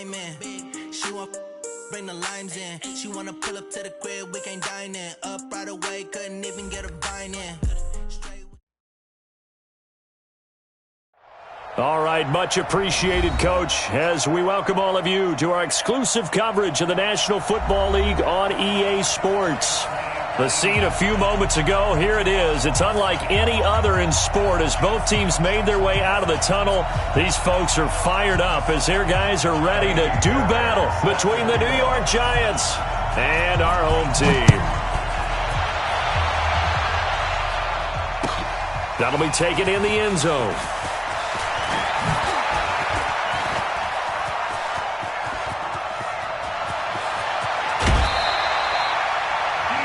diamond. She want bring the limes in. She wanna pull up to the crib, we can't dine in. Up right away, couldn't even get a vine in. All right, much appreciated, Coach, as we welcome all of you to our exclusive coverage of the National Football League on EA Sports. The scene a few moments ago, here it is. It's unlike any other in sport as both teams made their way out of the tunnel. These folks are fired up as their guys are ready to do battle between the New York Giants and our home team. That'll be taken in the end zone.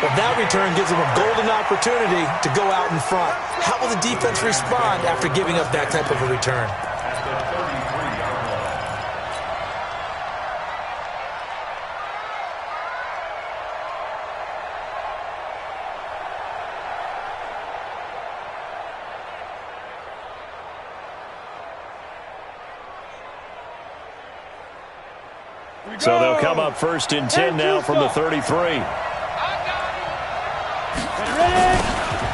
Well, that return gives them a golden opportunity to go out in front. How will the defense respond after giving up that type of a return? So they'll come up first and 10 now from the 33.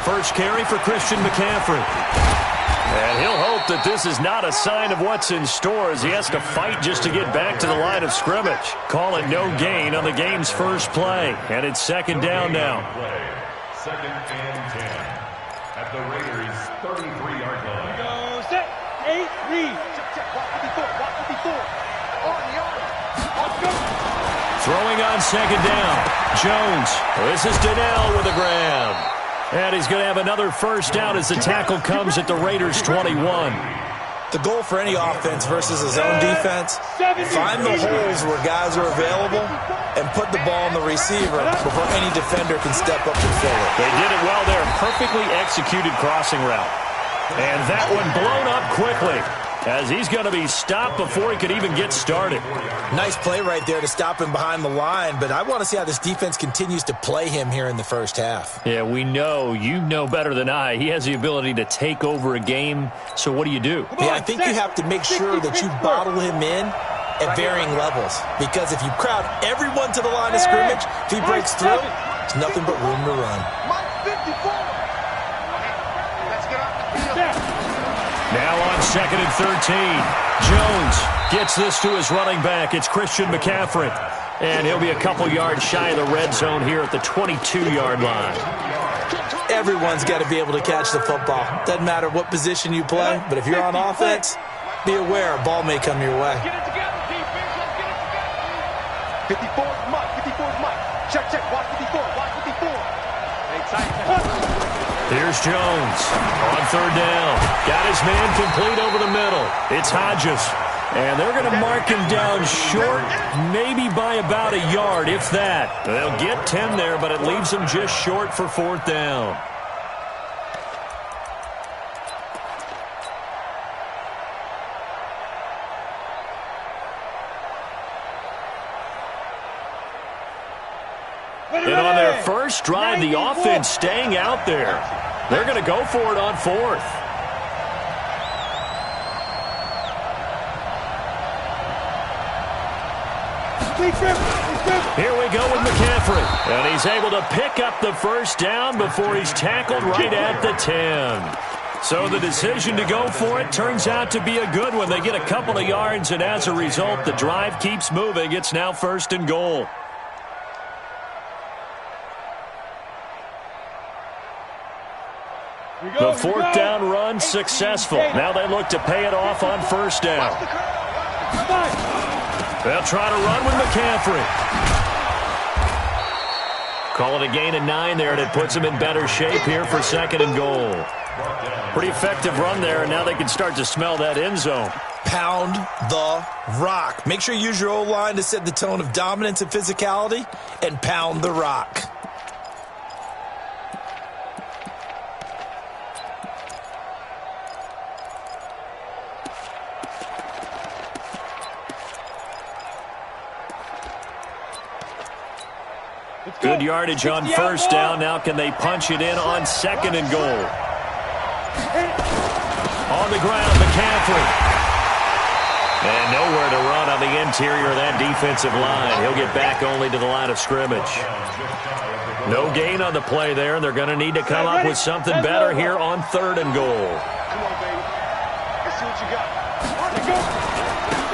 First carry for Christian McCaffrey. And he'll hope that this is not a sign of what's in store as he has to fight just to get back to the line of scrimmage. Call it no gain on the game's first play. And it's second down now. Second and 10 at the Raiders' 33-yard line. Go set. 8, read. Check. Watch the before. On yard. Let's go. Throwing on second down. Jones. This is Donnell with a grab. And he's going to have another first down as the tackle comes at the Raiders' 21. The goal for any offense versus a zone defense, find the holes where guys are available and put the ball on the receiver before any defender can step up and fill it. They did it well there. Perfectly executed crossing route. And that one blown up quickly as he's going to be stopped before he could even get started. Nice play right there to stop him behind the line, but I want to see how this defense continues to play him here in the first half. Yeah, we know. You know better than I. He has the ability to take over a game, so what do you do? Yeah, I think you have to make sure that you bottle him in at varying levels, because if you crowd everyone to the line of scrimmage, if he breaks through, it's nothing but room to run. Now on second and 13, Jones gets this to his running back. It's Christian McCaffrey. And he'll be a couple yards shy of the red zone here at the 22-yard line. Everyone's got to be able to catch the football. Doesn't matter what position you play, but if you're on offense, be aware a ball may come your way. Get it together, defense. Let's get it together. 54's Mike. 54's Mike. Check. Watch 54. Hey, tight. Here's Jones on third down. Got his man complete over the middle. It's Hodges. And they're going to mark him down short, maybe by about a yard, if that. They'll get 10 there, but it leaves them just short for fourth down. And on their first drive, the offense staying out there. They're going to go for it on fourth. Here we go with McCaffrey. And he's able to pick up the first down before he's tackled right at the 10. So the decision to go for it turns out to be a good one. They get a couple of yards, and as a result, the drive keeps moving. It's now first and goal. The fourth down run successful. Now they look to pay it off on first down. They'll try to run with McCaffrey. Call it a gain of 9 there, and it puts them in better shape here for second and goal. Pretty effective run there, and now they can start to smell that end zone. Pound the rock. Make sure you use your O-line to set the tone of dominance and physicality, and pound the rock. Good yardage on first down. Now can they punch it in on second and goal? On the ground, McCaffrey. And nowhere to run on the interior of that defensive line. He'll get back only to the line of scrimmage. No gain on the play there. They're going to need to come up with something better here on 3rd and goal. Come on, baby. Let's see what you got.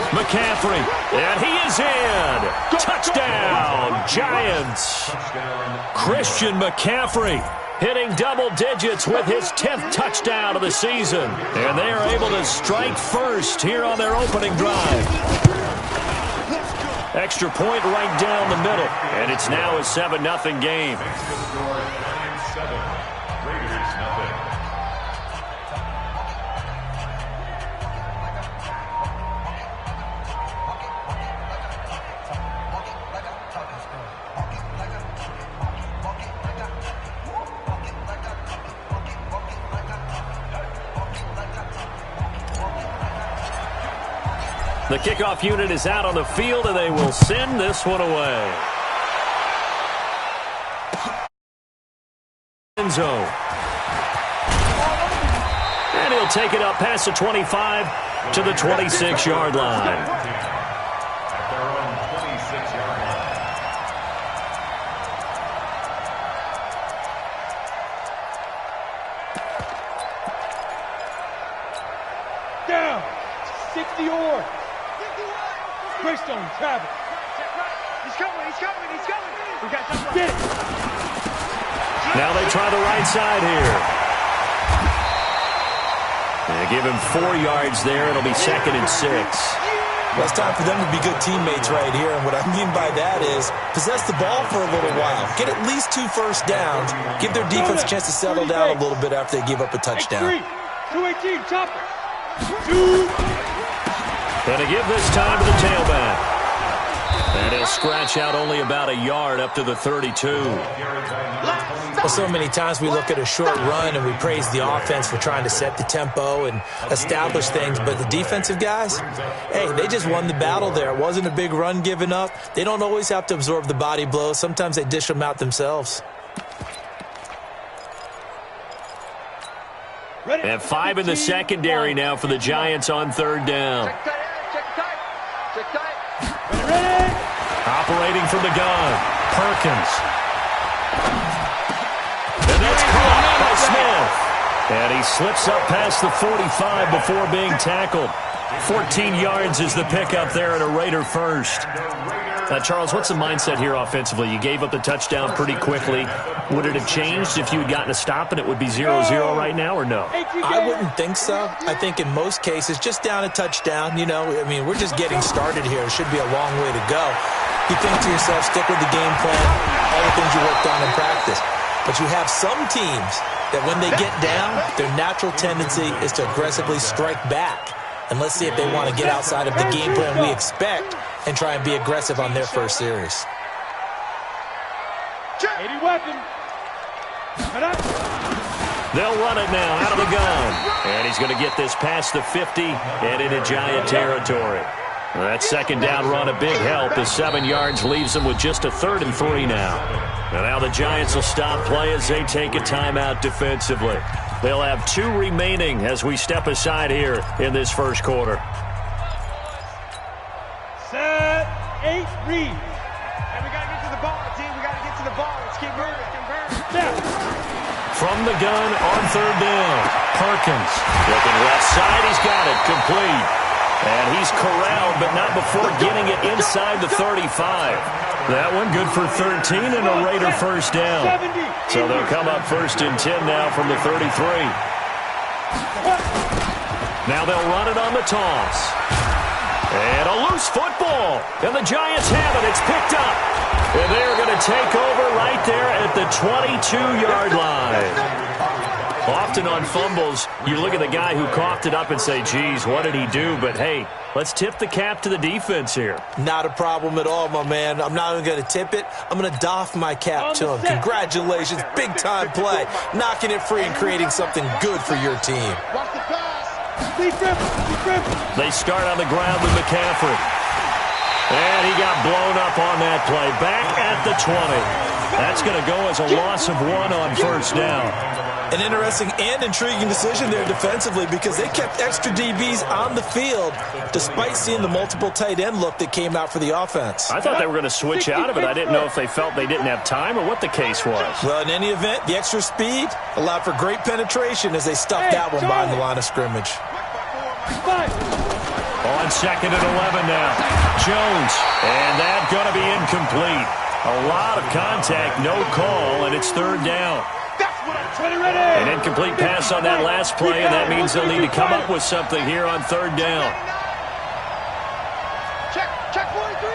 McCaffrey, and he is in. Touchdown, Giants. Christian McCaffrey hitting double digits with his 10th touchdown of the season. And they are able to strike first here on their opening drive. Extra point right down the middle. And it's now a 7-0 game. The kickoff unit is out on the field, and they will send this one away. End zone. And he'll take it up past the 25 to the 26-yard line. At their own 26-yard line. Down. 60 or. Greystone, travel. He's coming. We got something. Get it. Now they try the right side here. They give him 4 yards there. It'll be 2nd and 6. Well, it's time for them to be good teammates right here. And what I mean by that is possess the ball for a little while. Get at least 2 first downs. Give their defense a chance to settle down a little bit after they give up a touchdown. 218, chopper. Going to give this time to the tailback. And he'll scratch out only about a yard up to the 32. Well, so many times we look at a short run and we praise the offense for trying to set the tempo and establish things. But the defensive guys, hey, they just won the battle there. It wasn't a big run given up. They don't always have to absorb the body blows. Sometimes they dish them out themselves. And 5 in the secondary now for the Giants on 3rd down. Check tight. Operating from the gun, Perkins. And that's caught by Smith. And he slips up past the 45 before being tackled. 14 yards is the pickup there and a Raider first. Charles, what's the mindset here offensively? You gave up the touchdown pretty quickly. Would it have changed if you had gotten a stop and it would be 0-0 right now, or no? I wouldn't think so. I think in most cases, just down a touchdown, we're just getting started here. It should be a long way to go. You think to yourself, stick with the game plan, all the things you worked on in practice. But you have some teams that when they get down, their natural tendency is to aggressively strike back. And let's see if they want to get outside of the game plan we expect and try and be aggressive on their first series. 80 weapon. They'll run it now out of the gun. And he's going to get this past the 50 and into Giant territory. That 2nd down run a big help. The 7 yards leaves them with just a 3rd and 3 now. And now the Giants will stop play as they take a timeout defensively. They'll have 2 remaining as we step aside here in this first quarter. Set, 8, read. And we got to get to the ball, team. We got to get to the ball. Let's keep moving. From the gun on 3rd down, Perkins. Looking left side, he's got it, complete. And he's corralled, but not before getting it inside the 35. That one good for 13 and a Raider first down. So they'll come up 1st and 10 now from the 33. Now they'll run it on the toss. And a loose football. And the Giants have it. It's picked up. And they're going to take over right there at the 22-yard line. Often on fumbles, you look at the guy who coughed it up and say, geez, what did he do? But, hey, let's tip the cap to the defense here. Not a problem at all, my man. I'm not even going to tip it. I'm going to doff my cap to him. Congratulations. Big-time play. Knocking it free and creating something good for your team. Watch the pass. They start on the ground with McCaffrey. And he got blown up on that play. Back at the 20. That's going to go as a loss of 1 on 1st down. An interesting and intriguing decision there defensively because they kept extra DBs on the field despite seeing the multiple tight end look that came out for the offense. I thought they were going to switch out of it. I didn't know if they felt they didn't have time or what the case was. Well, in any event, the extra speed allowed for great penetration as they stuffed that one behind the line of scrimmage. On 2nd and 11 now. Jones, and that's going to be incomplete. A lot of contact, no call, and it's 3rd down. An incomplete pass on that last play, and that means they'll need to come up with something here on 3rd down. Check 43.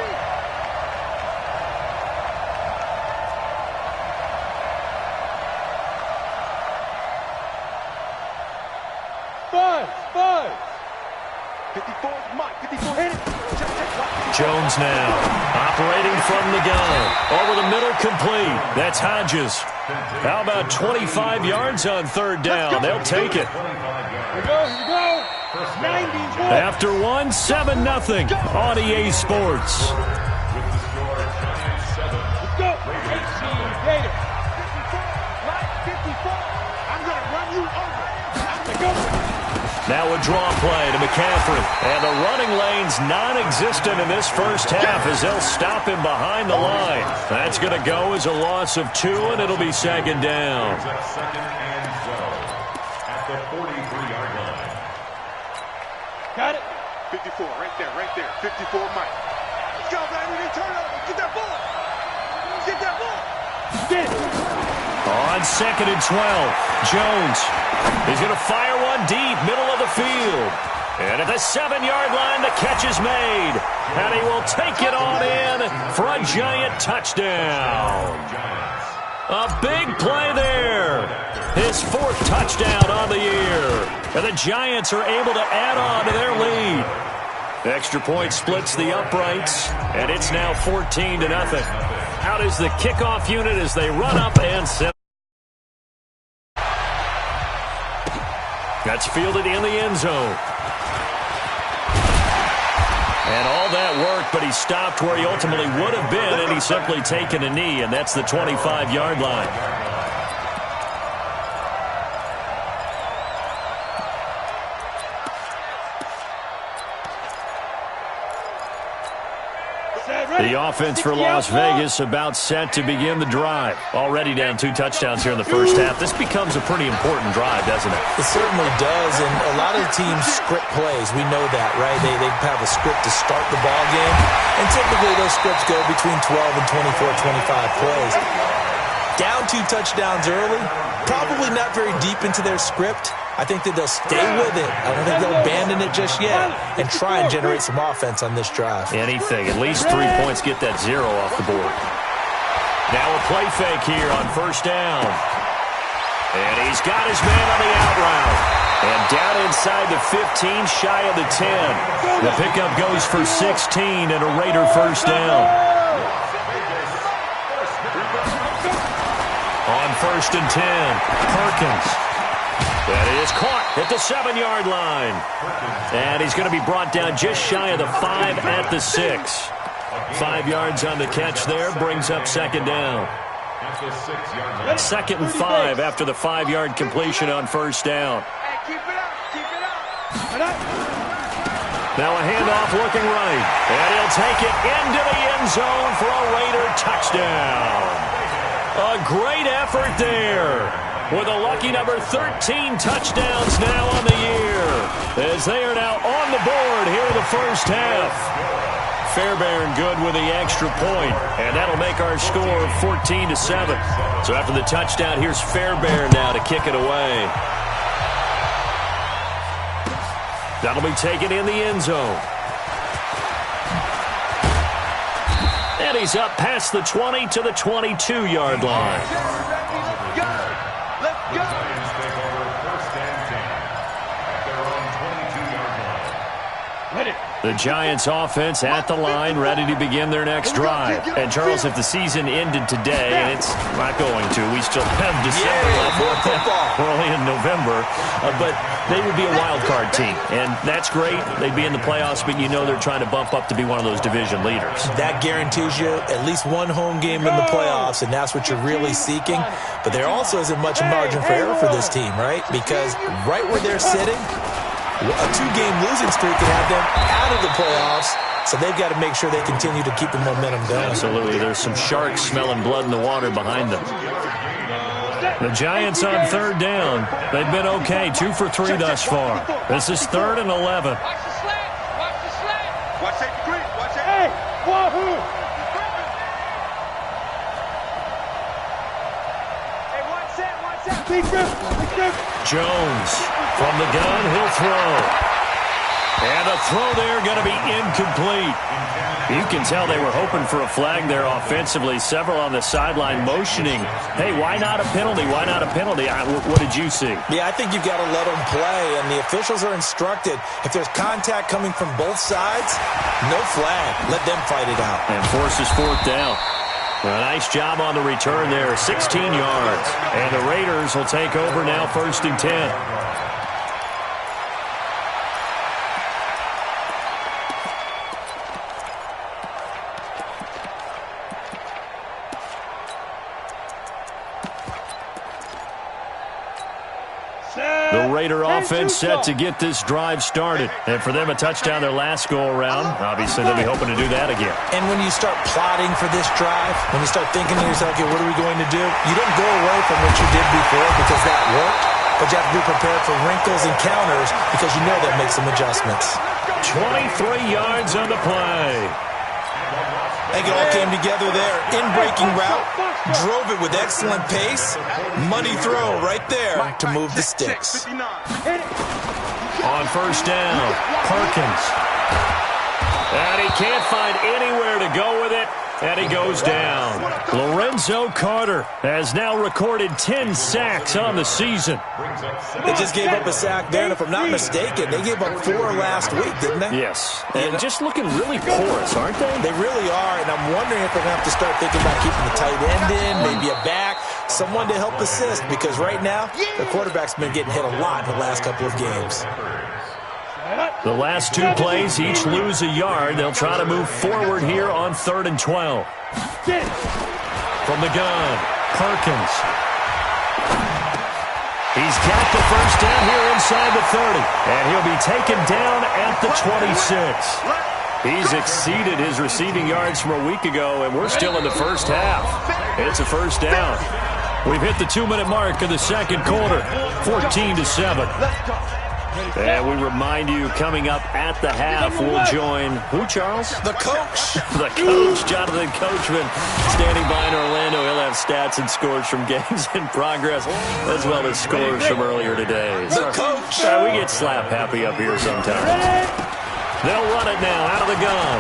Five. 54 is Mike. 54 hit it. Jones now, operating from the gun. Over the middle, complete. That's Hodges. How about 25 yards on 3rd down? They'll take it. Here we go. 91. After 1, 7-0 on EA Sports. With the score, Giants 7. Let's go. 18 Gator. 54. I'm going to run you over. Let's go. Now a draw play to McCaffrey. And the running lane's non-existent in this first half as they'll stop him behind the line. That's going to go as a loss of 2, and it'll be 2nd down. It's at 2nd and goal at the 43-yard line. Got it. 54, right there. 54, Mike. Let's go, baby. They turn over. Get that ball. Get it. On 2nd and 12, Jones. He's going to fire one deep, middle of the field. And at the 7-yard line, the catch is made. And he will take it on in for a Giant touchdown. A big play there. His 4th touchdown on the year. And the Giants are able to add on to their lead. Extra point splits the uprights, and it's now 14-0. Out is the kickoff unit as they run up and set. That's fielded in the end zone. And all that work, but he stopped where he ultimately would have been, and he's simply taken a knee, and that's the 25-yard line. The offense for Las Vegas about set to begin the drive. Already down 2 touchdowns here in the first half. This becomes a pretty important drive, doesn't it? It certainly does, and a lot of the teams script plays. We know that, right? They have a script to start the ball game, and typically those scripts go between 12 and 24, 25 plays. Down 2 touchdowns early, probably not very deep into their script. I think that they'll stay with it. I don't think they'll abandon it just yet and try and generate some offense on this drive. Anything. At least 3 points, get that 0 off the board. Now a play fake here on 1st down. And he's got his man on the out route. And down inside the 15, shy of the 10. The pickup goes for 16 and a Raider 1st down. On 1st and 10, Perkins. That is caught at the 7-yard line. And he's going to be brought down just shy of the 5 at the 6. 5 yards on the catch there, brings up 2nd down. 2nd and 5 after the 5-yard completion on 1st down. Now a handoff looking right. And he'll take it into the end zone for a Raider touchdown. A great effort there, with a lucky number 13 touchdowns now on the year, as they are now on the board here in the first half. Fairbairn good with the extra point, and that'll make our score 14-7. So after the touchdown, here's Fairbairn now to kick it away. That'll be taken in the end zone. And he's up past the 20 to the 22-yard line. Giants take over 1st and 10 at their own 22-yard line. Let it. The Giants offense at the line, ready to begin their next drive. And, Charles, if the season ended today, and it's not going to, we still have December left. We're only in November. But they would be a wild card team. And that's great. They'd be in the playoffs, but you know they're trying to bump up to be one of those division leaders. That guarantees you at least one home game in the playoffs, and that's what you're really seeking. But there also isn't much margin for error for this team, right? Because right where they're sitting, a 2-game losing streak can have them out of the playoffs, so they've got to make sure they continue to keep the momentum going. Absolutely. There's some sharks smelling blood in the water behind them. The Giants on third down. They've been okay, 2 for 3 thus far. This is 3rd and 11. Watch the slant. Watch the slant. Watch safety green. Watch it. Hey, wahoo! Hey, watch that. Watch that. Big grip. Jones from the gun. He'll throw. And a throw there going to be incomplete. You can tell they were hoping for a flag there offensively. Several on the sideline motioning, hey, why not a penalty? Why not a penalty? What did you see? Yeah, I think you've got to let them play, and the officials are instructed. If there's contact coming from both sides, no flag. Let them fight it out. And forces 4th down. A nice job on the return there, 16 yards. And the Raiders will take over now, 1st and 10. The Raider offense set to get this drive started. And for them, a touchdown their last go-around. Obviously, they'll be hoping to do that again. And when you start plotting for this drive, when you start thinking to yourself, okay, what are we going to do? You don't go away from what you did before because that worked, but you have to be prepared for wrinkles and counters because you know that makes some adjustments. 23 yards on the play. I think it all came together there. In-breaking route, drove it with excellent pace. Money throw right there to move the sticks. On 1st down, Perkins. And he can't find anywhere to go with it. And he goes down. Lorenzo Carter has now recorded 10 sacks on the season. They just gave up a sack there, and if I'm not mistaken, they gave up 4 last week, didn't they? Yes. And just looking really porous, aren't they? They really are, and I'm wondering if they're going to have to start thinking about keeping the tight end in, maybe a back, someone to help assist, because right now, the quarterback's been getting hit a lot in the last couple of games. The last 2 plays, each lose a yard. They'll try to move forward here on 3rd and 12. From the gun, Perkins. He's got the 1st down here inside the 30. And he'll be taken down at the 26. He's exceeded his receiving yards from a week ago, and we're still in the first half. It's a 1st down. We've hit the 2-minute mark of the second quarter, 14-7. And we remind you, coming up at the half, we'll join, who, Charles? The coach. The coach, Jonathan Coachman, standing by in Orlando. He'll have stats and scores from games in progress, as well as scores from earlier today. The coach. We get slap happy up here sometimes. They'll run it now out of the gun.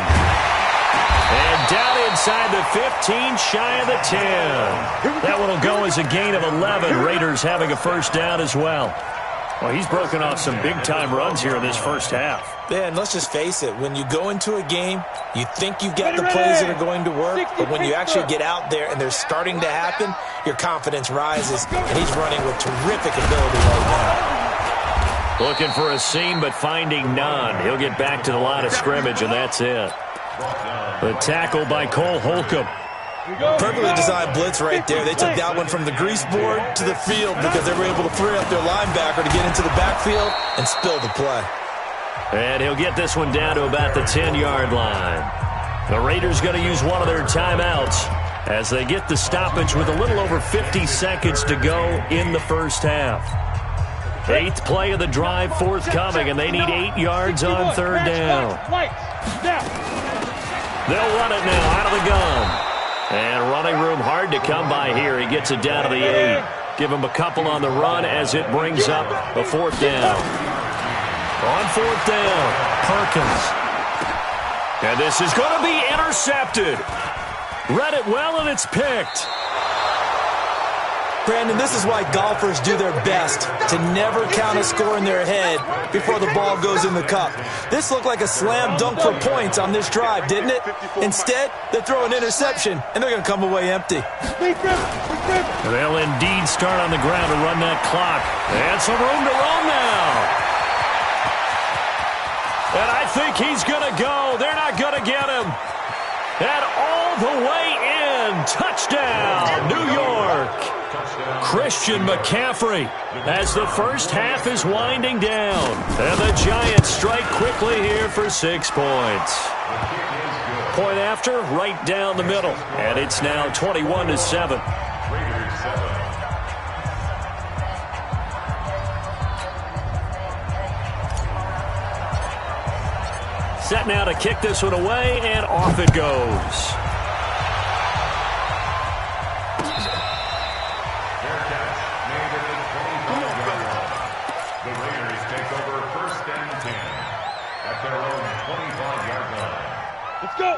And down inside the 15, shy of the 10. That one will go as a gain of 11. Raiders having a 1st down as well. Well, he's broken off some big-time runs here in this first half. Yeah, and let's just face it. When you go into a game, you think you've got the plays that are going to work, but when you actually get out there and they're starting to happen, your confidence rises, and he's running with terrific ability right now. Looking for a seam, but finding none. He'll get back to the line of scrimmage, and that's it. The tackle by Cole Holcomb. Perfectly designed blitz right there. They took that one from the grease board to the field because they were able to free up their linebacker to get into the backfield and spill the play. And he'll get this one down to about the 10-yard line. The Raiders going to use one of their timeouts as they get the stoppage with a little over 50 seconds to go in the first half. 8th play of the drive forthcoming, and they need 8 yards on 3rd down. They'll run it now out of the gun. And running room hard to come by here. He gets it down to the 8. Give him a couple on the run as it brings up a 4th down. On 4th down, Perkins. And this is going to be intercepted. Read it well, and it's picked. Brandon, this is why golfers do their best to never count a score in their head before the ball goes in the cup. This looked like a slam dunk for points on this drive, didn't it? Instead, they throw an interception, and they're going to come away empty. They'll indeed start on the ground to run that clock. And some room to roam now. And I think he's going to go. They're not going to get him. And all the way in. Touchdown, New York. Christian McCaffrey as the first half is winding down. And the Giants strike quickly here for 6 points. Point after, right down the middle. And it's now 21-7. Set now to kick this one away, and off it goes.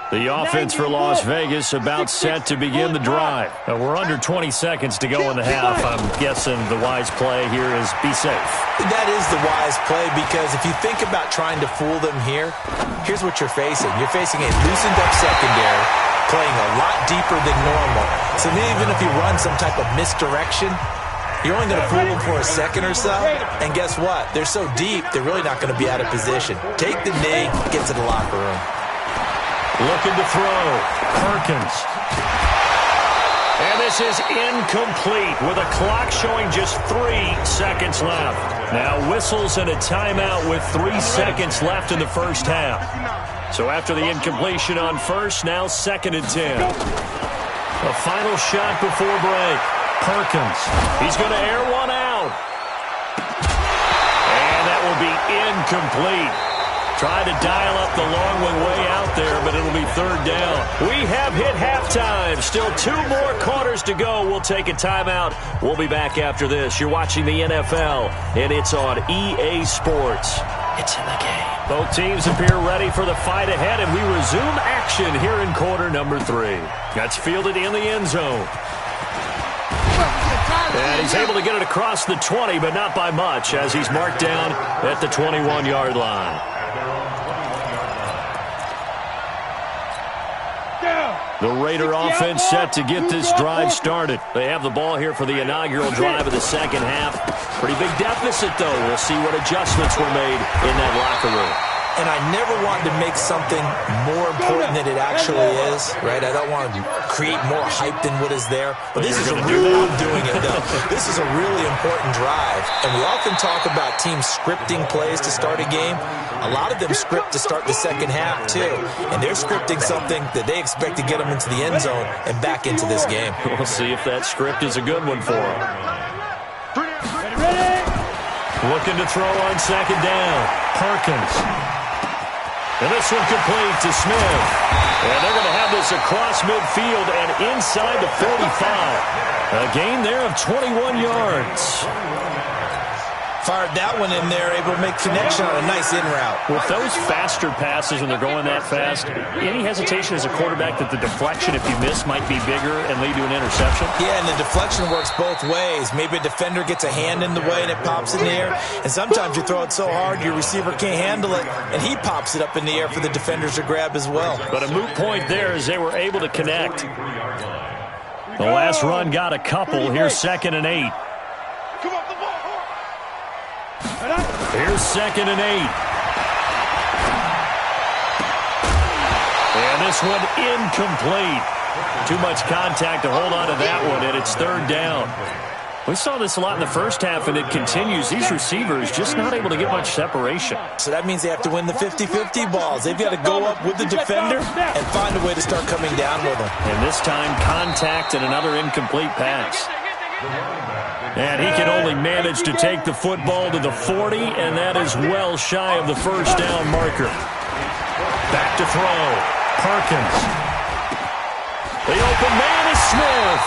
The offense for Las Vegas about set to begin the drive. We're under 20 seconds to go in the half. I'm guessing the wise play here is be safe. That is the wise play, because if you think about trying to fool them here, here's what you're facing. You're facing a loosened up secondary, playing a lot deeper than normal. So even if you run some type of misdirection, you're only going to fool them for a second or so. And guess what? They're so deep, they're really not going to be out of position. Take the knee, get to the locker room. Looking to throw. Perkins. And this is incomplete with a clock showing just 3 seconds left. Now whistles and a timeout with 3 seconds left in the first half. So after the incompletion on first, now 2nd and 10. A final shot before break. Perkins. He's going to air one out. And that will be incomplete. Tried to dial up the long one way out there, but it'll be 3rd down. We have hit halftime. Still 2 more quarters to go. We'll take a timeout. We'll be back after this. You're watching the NFL, and it's on EA Sports. It's in the game. Both teams appear ready for the fight ahead, and we resume action here in quarter number 3. That's fielded in the end zone. And he's able to get it across the 20, but not by much, as he's marked down at the 21-yard line. The Raider offense set to get this drive started. They have the ball here for the inaugural drive of the second half. Pretty big deficit, though. We'll see what adjustments were made in that locker room. And I never want to make something more important than it actually is, right? I don't want to create more hype than what is there. But this is a really, I'm doing it though. This is a really important drive. And we often talk about teams scripting plays to start a game. A lot of them script to start the second half too. And they're scripting something that they expect to get them into the end zone and back into this game. We'll see if that script is a good one for them. Looking to throw on 2nd down. Perkins. And this one complete to Smith. And they're going to have this across midfield and inside the 45. A gain there of 21 yards. Fired that one in there, able to make connection on a nice in route. With those faster passes when they're going that fast, any hesitation as a quarterback that the deflection, if you miss, might be bigger and lead to an interception? Yeah, and the deflection works both ways. Maybe a defender gets a hand in the way and it pops in the air. And sometimes you throw it so hard your receiver can't handle it, and he pops it up in the air for the defenders to grab as well. But a moot point there as they were able to connect. The last run got a couple. Here's 2nd and 8. Here's 2nd and 8. And this one incomplete. Too much contact to hold on to that one, and it's 3rd down. We saw this a lot in the first half, and it continues. These receivers just not able to get much separation. So that means they have to win the 50-50 balls. They've got to go up with the defender and find a way to start coming down with them. And this time, contact and another incomplete pass. And he can only manage to take the football to the 40, and that is well shy of the 1st down marker. Back to throw. Perkins. The open man is Smith.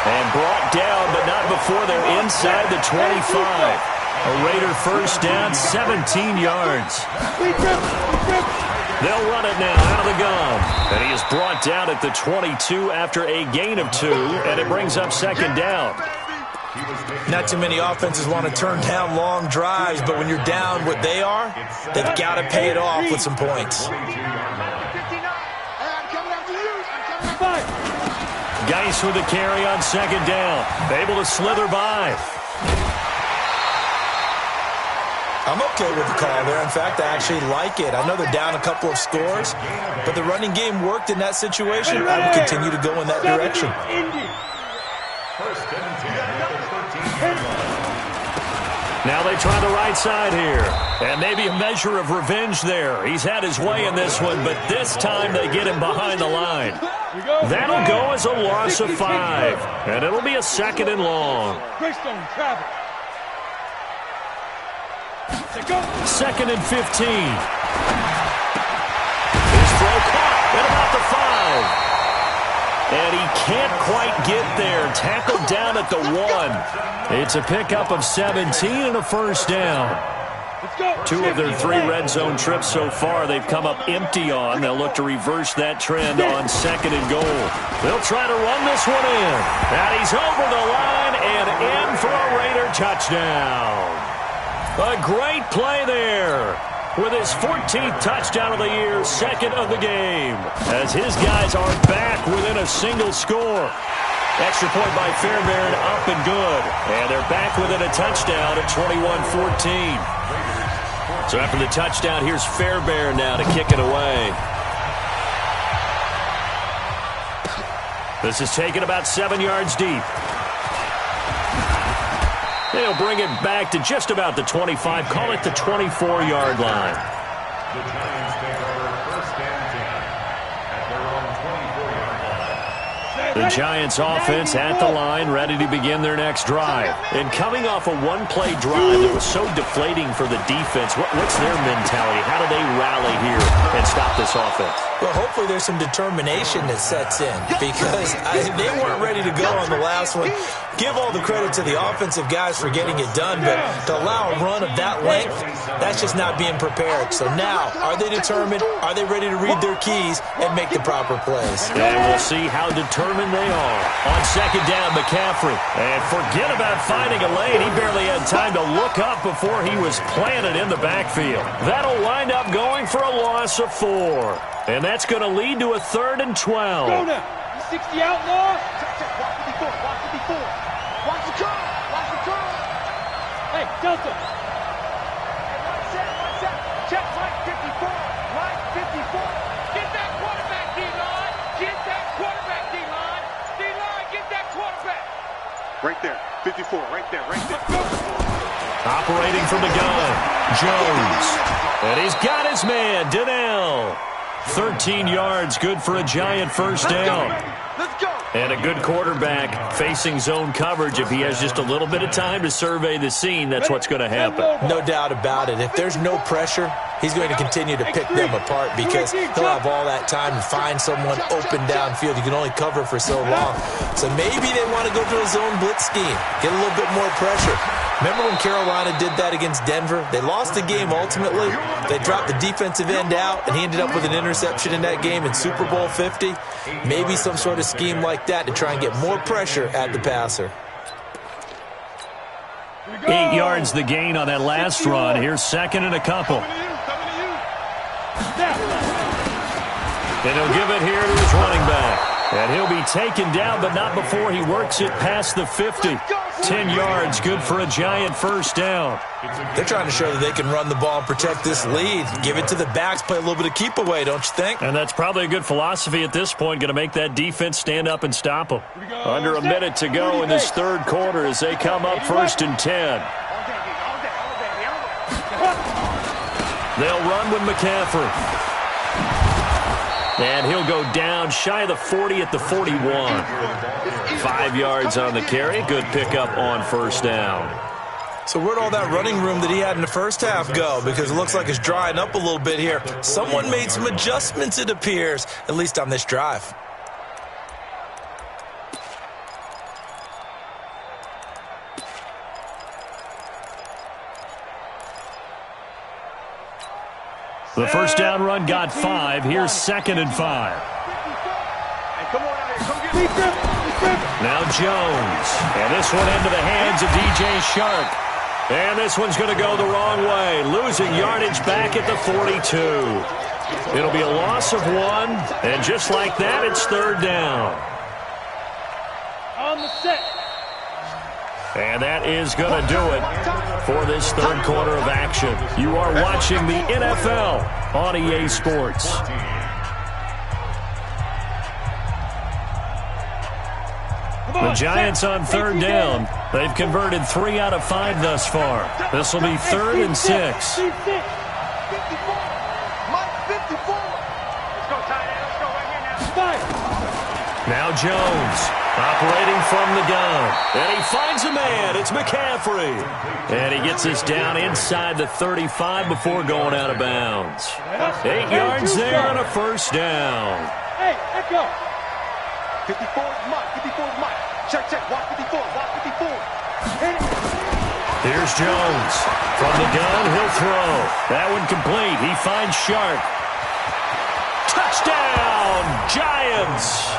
And brought down, but not before they're inside the 25. A Raider 1st down, 17 yards. They'll run it now out of the gun. And he is brought down at the 22 after a gain of 2, and it brings up 2nd down. Not too many offenses want to turn down long drives, but when you're down what they are, they've got to pay it off with some points. Geis with the carry on second down. Able to slither by. I'm okay with the call there. In fact, I actually like it. I know they're down a couple of scores, but the running game worked in that situation. I will continue to go in that direction. Now they try the right side here. And maybe a measure of revenge there. He's had his way in this one, but this time they get him behind the line. That'll go as a loss of 5. And it'll be a 2nd and long. 2nd and 15. His throw caught at about the 5. And he can't quite get there. Tackled down at the 1. It's a pickup of 17 and a first down. 2 of their 3 red zone trips so far they've come up empty on. They'll look to reverse that trend on 2nd and goal. They'll try to run this one in. And he's over the line and in for a Raider touchdown. A great play there with his 14th touchdown of the year, 2nd of the game, as his guys are back within a single score. Extra point by Fairbairn, up and good. And they're back within a touchdown at 21-14. So after the touchdown, here's Fairbairn now to kick it away. This is taken about 7 yards deep. They'll bring it back to just about the 25, call it the 24-yard line. The Giants take over 1st and 10 at their own 24-yard line. The Giants offense at the line, ready to begin their next drive. And coming off a one-play drive that was so deflating for the defense, what's their mentality? How do they rally here and stop this offense? Well, hopefully there's some determination that sets in, because they weren't ready to go on the last one. Give all the credit to the offensive guys for getting it done, but to allow a run of that length, that's just not being prepared. So now, are they determined? Are they ready to read their keys and make the proper plays? And we'll see how determined they are. On 2nd down, McCaffrey. And forget about finding a lane. He barely had time to look up before he was planted in the backfield. That'll wind up going for a loss of 4. And that's going to lead to a 3rd and 12. Go now. 60 outlaw. Check. Watch 54. Watch 54. Watch the curl. Watch the curl. Hey, Delta. One set. Check right 54. Right 54. Get that quarterback, D-line. Get that quarterback, D-line. D-line, get that quarterback. Right there. 54. Right there. Operating from the gun, Jones. And he's got his man, Donnell. 13 yards, good for a Giant first down. Let's go. And a good quarterback facing zone coverage. If he has just a little bit of time to survey the scene, that's what's going to happen. No doubt about it. If there's no pressure, he's going to continue to pick them apart, because he'll have all that time to find someone open downfield. You can only cover for so long. So maybe they want to go to a zone blitz scheme, get a little bit more pressure. Remember when Carolina did that against Denver? They lost the game ultimately. They dropped the defensive end out, and he ended up with an interception in that game in Super Bowl 50. Maybe some sort of scheme like that to try and get more pressure at the passer. 8 yards the gain on that last run. Here's 2nd and a couple. And he'll give it here to his running back. And he'll be taken down, but not before he works it past the 50. 10 yards, good for a Giant first down. They're trying to show that they can run the ball and protect this lead. Give it to the backs, play a little bit of keep away, don't you think? And that's probably a good philosophy at this point, going to make that defense stand up and stop them. Under a minute to go in this 3rd quarter as they come up 1st and 10. They'll run with McCaffrey. And he'll go down shy of the 40 at the 41. 5 yards on the carry. Good pickup on first down. So where'd all that running room that he had in the first half go? Because it looks like it's drying up a little bit here. Someone made some adjustments, it appears, at least on this drive. The first down run got 5. Here's 2nd and 5. Come on out here. Come get me. Now Jones. And this one into the hands of DJ Shark. And this one's going to go the wrong way, losing yardage back at the 42. It'll be a loss of 1, and just like that, it's third down. On the set. And that is going to do it for this third quarter of action. You are watching the NFL on EA Sports. The Giants on third down. They've converted 3 out of 5 thus far. This will be 3rd and 6. 54. Mike, 54. Let's go, tight end. Let's go right here now. Now Jones operating from the gun. And he finds a man. It's McCaffrey. And he gets us down inside the 35 before going out of bounds. 8 yards there and a first down. Hey, let's go. 54 is Mike. 54 is Mike. Check, check. Watch 54. Watch 54. Hit it. Here's Jones. From the gun, he'll throw. That one complete. He finds Sharp. Touchdown, Giants!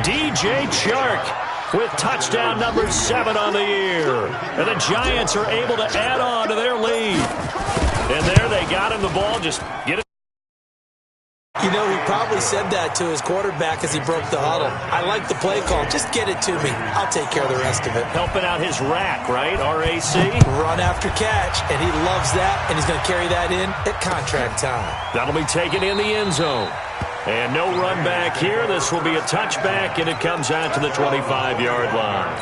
DJ Chark with touchdown number 7 on the year. And the Giants are able to add on to their lead. And there they got him the ball. Just get it. You know, he probably said that to his quarterback as he broke the huddle. I like the play call. Just get it to me. I'll take care of the rest of it. Helping out his rack, right? RAC. Run after catch, and he loves that, and he's going to carry that in at contract time. That'll be taken in the end zone. And no run back here. This will be a touchback, and it comes out to the 25-yard line.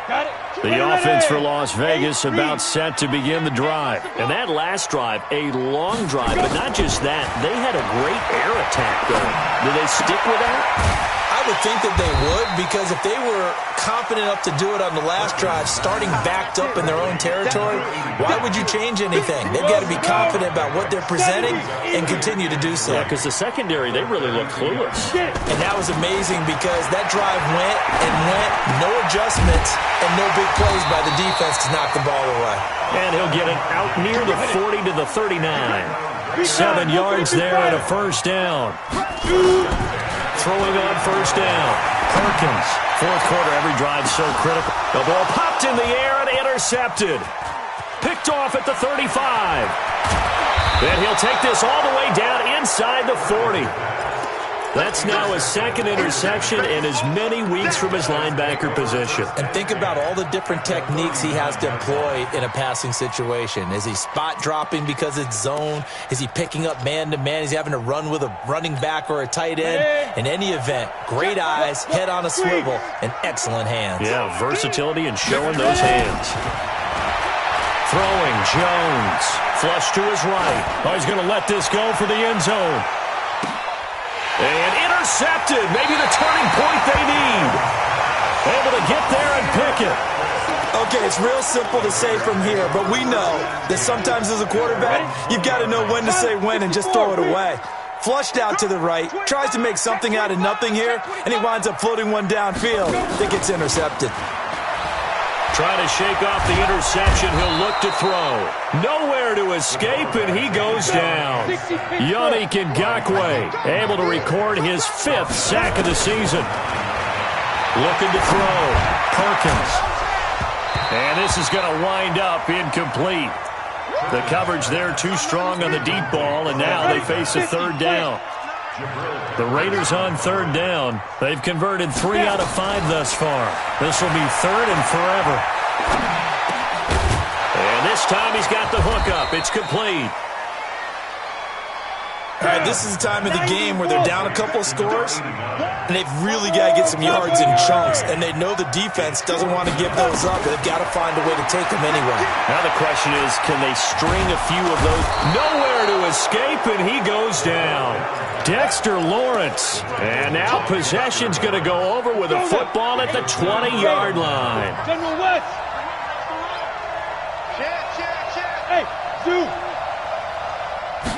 Got it. The offense for Las Vegas about set to begin the drive. And that last drive, a long drive, but not just that. They had a great air attack going. Do they stick with that? I would think that they would, because if they were confident enough to do it on the last drive, starting backed up in their own territory, why would you change anything? They've got to be confident about what they're presenting and continue to do so. Yeah, because the secondary, they really look clueless. And that was amazing because that drive went and went, no adjustments, and no big plays by the defense to knock the ball away. And he'll get it out near the 40 to the 39. 7 yards there and a first down. Throwing on first down. Perkins. Fourth quarter, every drive so critical. The ball popped in the air and intercepted. Picked off at the 35. And he'll take this all the way down inside the 40. That's now his second interception in as many weeks from his linebacker position. And think about all the different techniques he has to employ in a passing situation. Is he spot dropping because it's zone? Is he picking up man-to-man? Is he having to run with a running back or a tight end? In any event, great eyes, head on a swivel, and excellent hands. Yeah, versatility and showing those hands. Throwing, Jones. Flush to his right. Oh, he's going to let this go for the end zone. And intercepted. Maybe the turning point they need. Able to get there and pick it. Okay, it's real simple to say from here, but we know that sometimes as a quarterback, you've got to know when to say when and just throw it away. Flushed out to the right, tries to make something out of nothing here, and he winds up floating one downfield that gets intercepted. Trying to shake off the interception. He'll look to throw. Nowhere to escape, and he goes down. Yannick Ngakoue able to record his 5th sack of the season. Looking to throw. Perkins. And this is going to wind up incomplete. The coverage there too strong on the deep ball, and now they face a third down. The Raiders on third down. They've converted 3 out of 5 thus far. This will be 3rd and forever. And this time he's got the hookup. It's complete. All right, this is the time of the game where they're down a couple of scores, and they've really got to get some yards in chunks, and they know the defense doesn't want to give those up, but they've got to find a way to take them anyway. Now the question is, can they string a few of those? Nowhere to escape, and he goes down. Dexter Lawrence. And now possession's going to go over with a football at the 20-yard line. General West. Check. Hey, Zoo.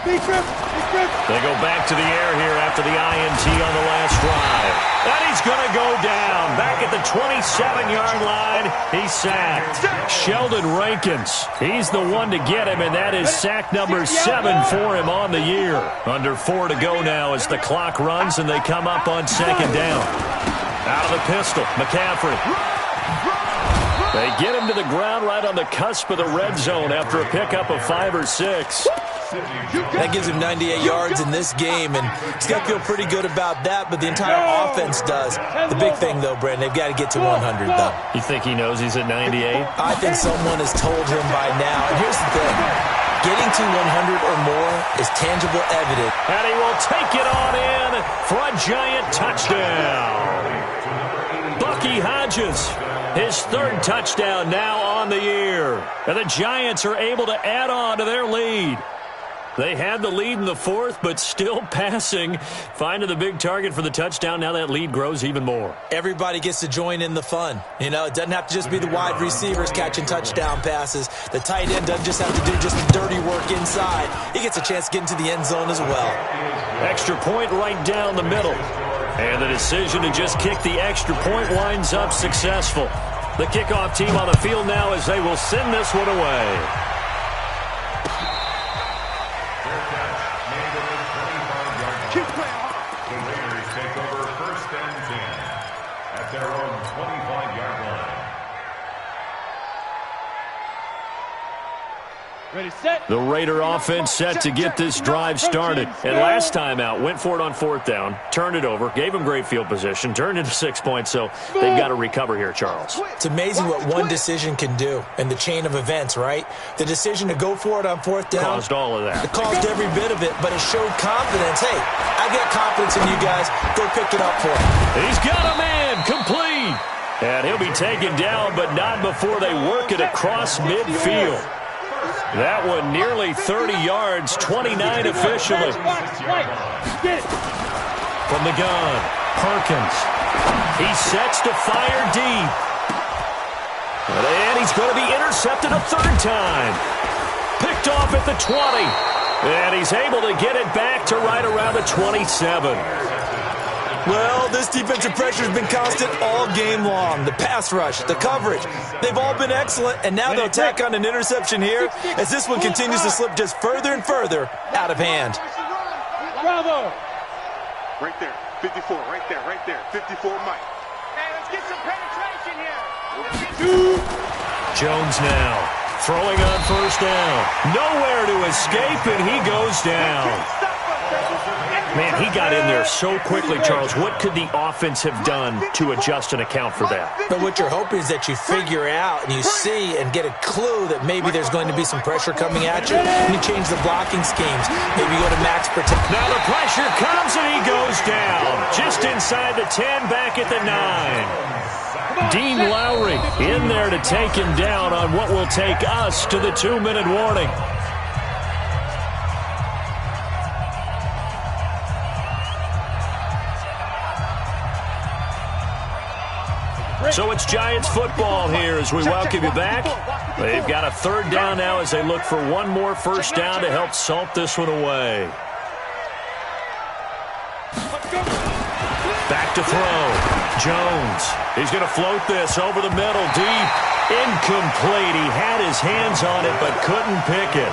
They go back to the air here after the INT on the last drive. And he's going to go down back at the 27-yard line. He's sacked. Sheldon Rankins, he's the one to get him, and that is sack number 7 for him on the year. Under 4 to go now as the clock runs and they come up on second down. Out of the pistol, McCaffrey. They get him to the ground right on the cusp of the red zone after a pickup of 5 or 6. That gives him 98 yards in this game, and he's got to feel pretty good about that, but the entire offense does. The big thing, though, Brandon, they've got to get to 100, though. You think he knows he's at 98? I think someone has told him by now. And here's the thing. Getting to 100 or more is tangible evidence. And he will take it on in for a giant touchdown. Bucky Hodges, his 3rd touchdown now on the year. And the Giants are able to add on to their lead. They had the lead in the 4th, but still passing. Finding the big target for the touchdown. Now that lead grows even more. Everybody gets to join in the fun. You know, it doesn't have to just be the wide receivers catching touchdown passes. The tight end doesn't just have to do just the dirty work inside. He gets a chance to get into the end zone as well. Extra point right down the middle. And the decision to just kick the extra point winds up successful. The kickoff team on the field now as they will send this one away. The Raider offense set to get this drive started. And last time out, went for it on 4th down, turned it over, gave them great field position, turned into 6 points, so they've got to recover here, Charles. It's amazing what one decision can do in the chain of events, right? The decision to go for it on 4th down. Caused all of that. It caused every bit of it, but it showed confidence. Hey, I got confidence in you guys. Go pick it up for him. He's got a man, complete. And he'll be taken down, but not before they work it across midfield. That one nearly 30 yards, 29 officially. From the gun, Perkins. He sets to fire deep. And he's going to be intercepted a 3rd time. Picked off at the 20. And he's able to get it back to right around the 27. Well, this defensive pressure has been constant all game long. The pass rush, the coverage, they've all been excellent, and now they'll tack on an interception here as this one continues to slip just further and further out of hand. Bravo! Right there, 54, right there, 54, Mike. Hey, let's get some penetration here. Jones now throwing on 1st down. Nowhere to escape, and he goes down. Man, he got in there so quickly, Charles. What could the offense have done to adjust and account for that? But what you're hoping is that you figure out and you see and get a clue that maybe there's going to be some pressure coming at you, and you change the blocking schemes. Maybe go to max protect. Now the pressure comes, and he goes down. Just inside the 10, back at the 9. Dean Lowry in there to take him down on what will take us to the 2-minute warning. So it's Giants football here as we welcome you back. They've got a 3rd down now as they look for one more 1st down to help salt this one away. Back to throw. Jones. He's going to float this over the middle, deep. Incomplete. He had his hands on it but couldn't pick it.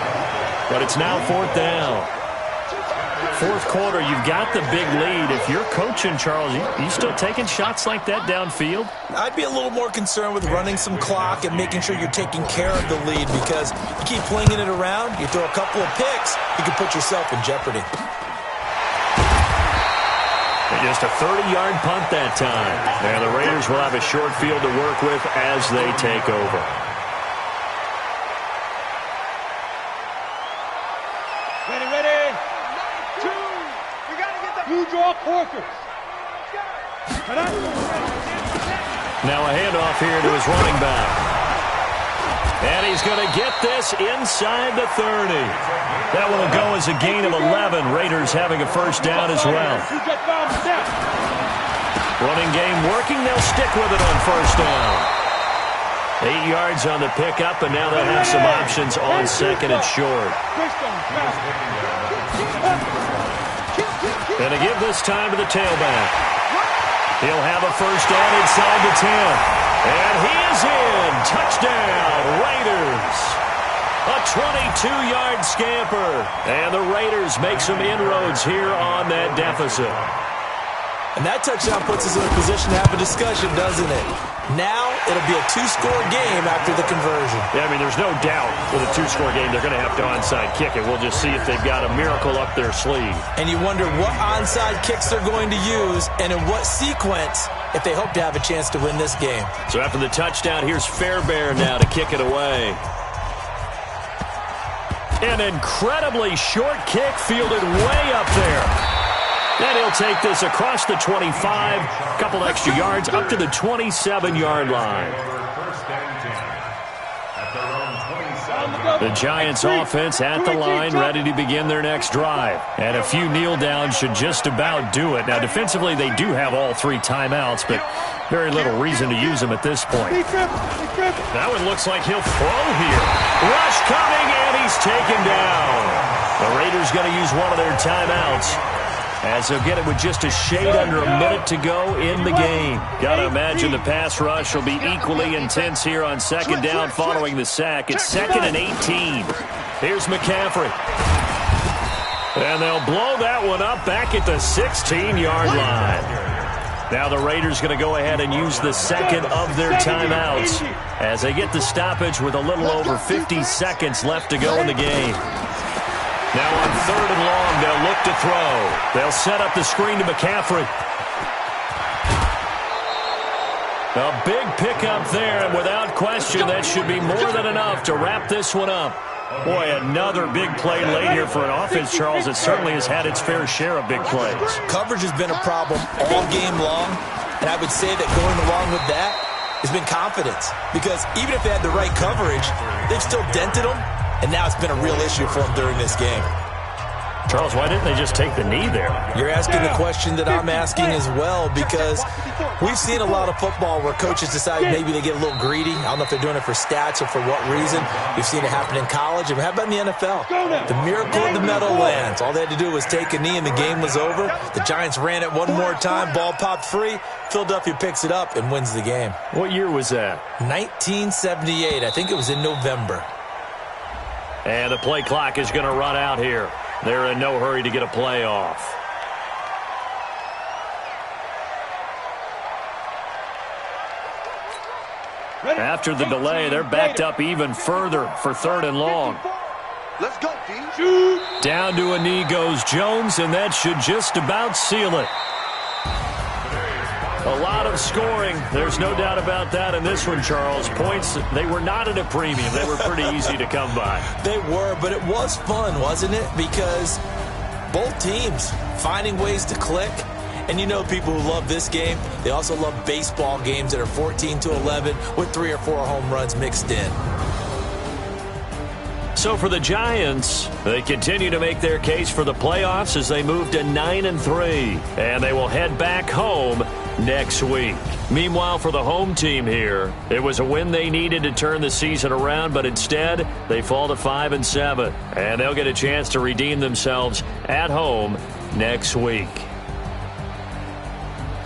But it's now 4th down. 4th quarter, you've got the big lead. If you're coaching, Charles, you still taking shots like that downfield? I'd be a little more concerned with running some clock and making sure you're taking care of the lead, because you keep flinging it around, you throw a couple of picks, you can put yourself in jeopardy. Just a 30-yard punt that time. And the Raiders will have a short field to work with as they take over. Ready. 2. We got to get the... You draw Corkers. Now a handoff here to his running back. And he's going to get this inside the 30. That one will go as a gain of 11. Raiders having a 1st down as well. Running game working. They'll stick with it on 1st down. 8 yards on the pickup, and now they'll have some options on 2nd and short. And to give this time to the tailback. He'll have have a first down inside the 10. And he is in. Touchdown, Raiders. A 22-yard scamper. And the Raiders make some inroads here on that deficit. And that touchdown puts us in a position to have a discussion, doesn't it? Now it'll be a two-score game after the conversion. Yeah, I mean, there's no doubt with a two-score game they're going to have to onside kick it. We'll just see if they've got a miracle up their sleeve. And you wonder what onside kicks they're going to use and in what sequence if they hope to have a chance to win this game. So after the touchdown, here's Fairbairn now to kick it away. An incredibly short kick fielded way up there. And he'll take this across the 25, a couple extra yards, up to the 27-yard line. The Giants offense at the line, ready to begin their next drive. And a few kneel downs should just about do it. Now, defensively, they do have all three timeouts, but very little reason to use them at this point. That one looks like he'll throw here. Rush coming, and he's taken down. The Raiders going to use one of their timeouts, as they'll get it with just a shade under a minute to go in the game. Got to imagine the pass rush will be equally intense here on second down following the sack. It's 2nd and 18. Here's McCaffrey. And they'll blow that one up back at the 16-yard line. Now the Raiders going to go ahead and use the second of their timeouts as they get the stoppage with a little over 50 seconds left to go in the game. Now on 3rd and long, they'll look to throw. They'll set up the screen to McCaffrey. A big pickup there, and without question, that should be more than enough to wrap this one up. Boy, another big play late here for an offense, Charles, that certainly has had its fair share of big plays. Coverage has been a problem all game long, and I would say that going along with that has been confidence. Because even if they had the right coverage, they've still dented them. And now it's been a real issue for them during this game. Charles, why didn't they just take the knee there? You're asking the question that I'm asking as well, because we've seen a lot of football where coaches decide maybe they get a little greedy. I don't know if they're doing it for stats or for what reason. We've seen it happen in college. And how about in the NFL? The miracle of the Meadowlands. All they had to do was take a knee and the game was over. The Giants ran it one more time. Ball popped free. Philadelphia picks it up and wins the game. What year was that? 1978. I think it was in November. And the play clock is going to run out here. They're in no hurry to get a play off. After the delay, they're backed up even further for 3rd and long. Let's go, D. Down to a knee goes Jones, and that should just about seal it. A lot of scoring. There's no doubt about that in this one, Charles. Points, they were not at a premium. They were pretty easy to come by. They were, but it was fun, wasn't it? Because both teams finding ways to click. And you know people who love this game, they also love baseball games that are 14-11 with 3 or 4 home runs mixed in. So for the Giants, they continue to make their case for the playoffs as they move to 9-3. And they will head back home next week. Meanwhile, for the home team here, it was a win they needed to turn the season around, but instead they fall to 5-7. And they'll get a chance to redeem themselves at home next week.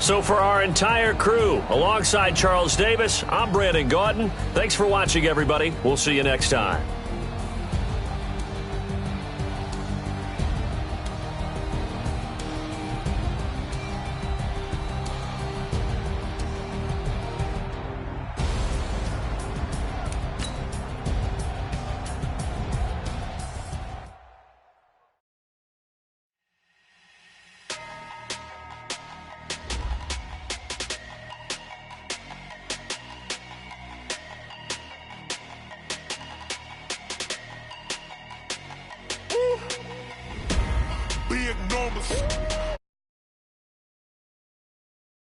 So for our entire crew, alongside Charles Davis, I'm Brandon Gaudin. Thanks for watching, everybody. We'll see you next time. Big enormous.